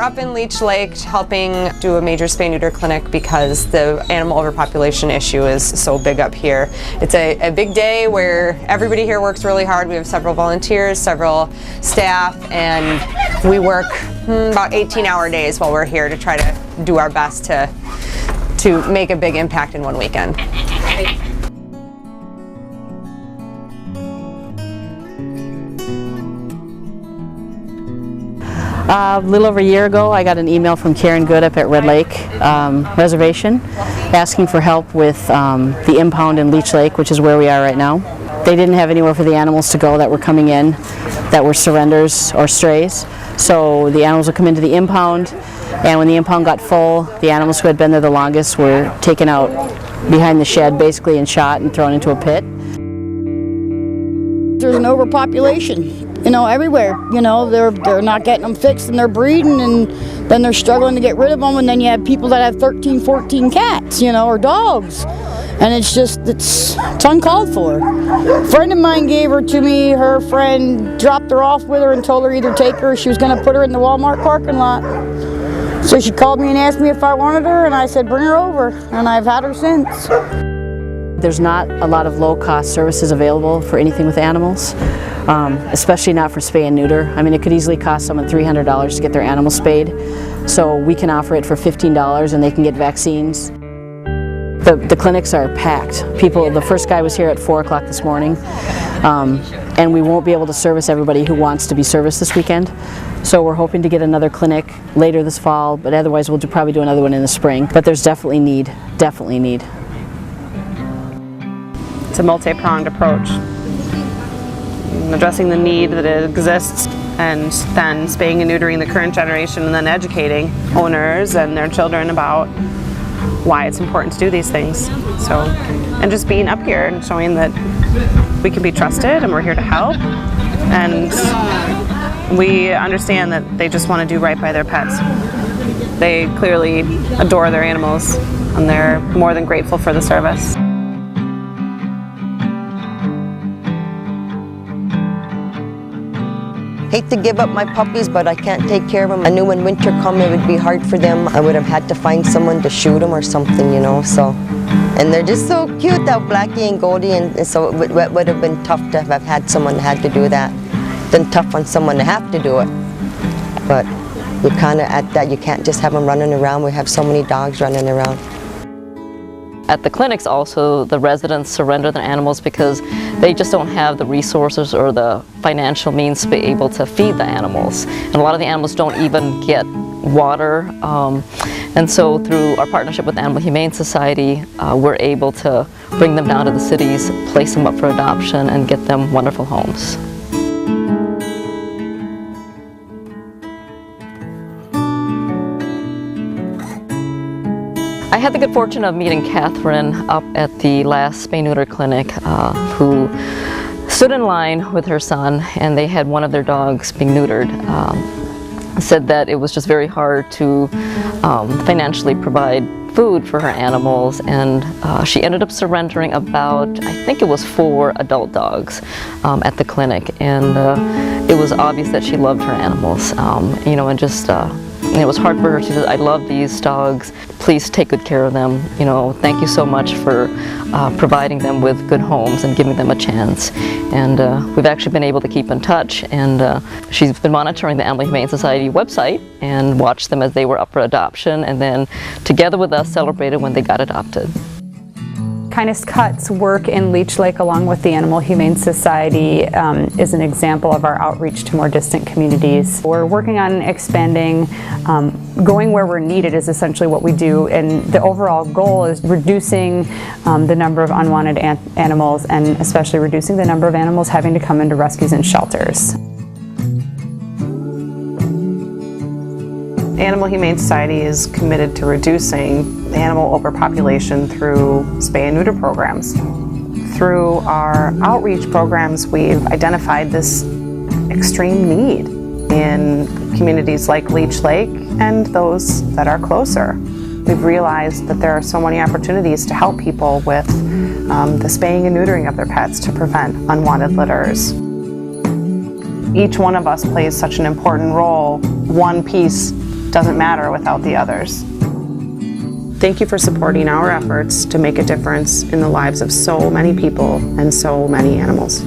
up in Leech Lake helping do a major spay-neuter clinic because the animal overpopulation issue is so big up here. It's a big day where everybody here works really hard. We have several volunteers, several staff, and we work about 18-hour days while we're here to try to do our best to make a big impact in one weekend. A little over a year ago, I got an email from Karen Good up at Red Lake Reservation asking for help with the impound in Leech Lake, which is where we are right now. They didn't have anywhere for the animals to go that were coming in that were surrenders or strays. So the animals would come into the impound, and when the impound got full, the animals who had been there the longest were taken out behind the shed basically and shot and thrown into a pit. There's an overpopulation, everywhere. They're not getting them fixed and they're breeding, and then they're struggling to get rid of them, and then you have people that have 13, 14 cats, or dogs. And it's uncalled for. A friend of mine gave her to me. Her friend dropped her off with her and told her either take her or she was going to put her in the Walmart parking lot. So she called me and asked me if I wanted her, and I said bring her over, and I've had her since. There's not a lot of low-cost services available for anything with animals, especially not for spay and neuter. I mean, it could easily cost someone $300 to get their animal spayed, so we can offer it for $15 and they can get vaccines. The clinics are packed. The first guy was here at 4 o'clock this morning, and we won't be able to service everybody who wants to be serviced this weekend. So we're hoping to get another clinic later this fall, but otherwise we'll probably do another one in the spring. But there's definitely need, definitely need. It's a multi-pronged approach, addressing the need that exists, and then spaying and neutering the current generation, and then educating owners and their children about why it's important to do these things. So, and just being up here and showing that we can be trusted and we're here to help, and we understand that they just want to do right by their pets. They clearly adore their animals and they're more than grateful for the service. Hate to give up my puppies, but I can't take care of them. I knew when winter come it would be hard for them. I would have had to find someone to shoot them or something, so. And they're just so cute, that Blackie and Goldie, and so it would have been tough to have had someone that had to do that. Then tough on someone to have to do it. But you kind of at that, you can't just have them running around. We have so many dogs running around. At the clinics also, the residents surrender their animals because they just don't have the resources or the financial means to be able to feed the animals. And a lot of the animals don't even get water. And so through our partnership with the Animal Humane Society, we're able to bring them down to the cities, place them up for adoption, and get them wonderful homes. I had the good fortune of meeting Catherine up at the last spay-neuter clinic, who stood in line with her son, and they had one of their dogs being neutered. Said that it was just very hard to financially provide food for her animals, and she ended up surrendering about, I think it was 4 adult dogs at the clinic, and it was obvious that she loved her animals, and just it was hard for her. She said, I love these dogs, please take good care of them, thank you so much for providing them with good homes and giving them a chance. And we've actually been able to keep in touch, and she's been monitoring the Animal Humane Society website and watched them as they were up for adoption, and then together with us celebrated when they got adopted. Kindest Cuts work in Leech Lake along with the Animal Humane Society is an example of our outreach to more distant communities. We're working on expanding, going where we're needed is essentially what we do, and the overall goal is reducing the number of unwanted animals, and especially reducing the number of animals having to come into rescues and shelters. The Animal Humane Society is committed to reducing the animal overpopulation through spay and neuter programs. Through our outreach programs, we've identified this extreme need in communities like Leech Lake and those that are closer. We've realized that there are so many opportunities to help people with the spaying and neutering of their pets to prevent unwanted litters. Each one of us plays such an important role. One piece doesn't matter without the others. Thank you for supporting our efforts to make a difference in the lives of so many people and so many animals.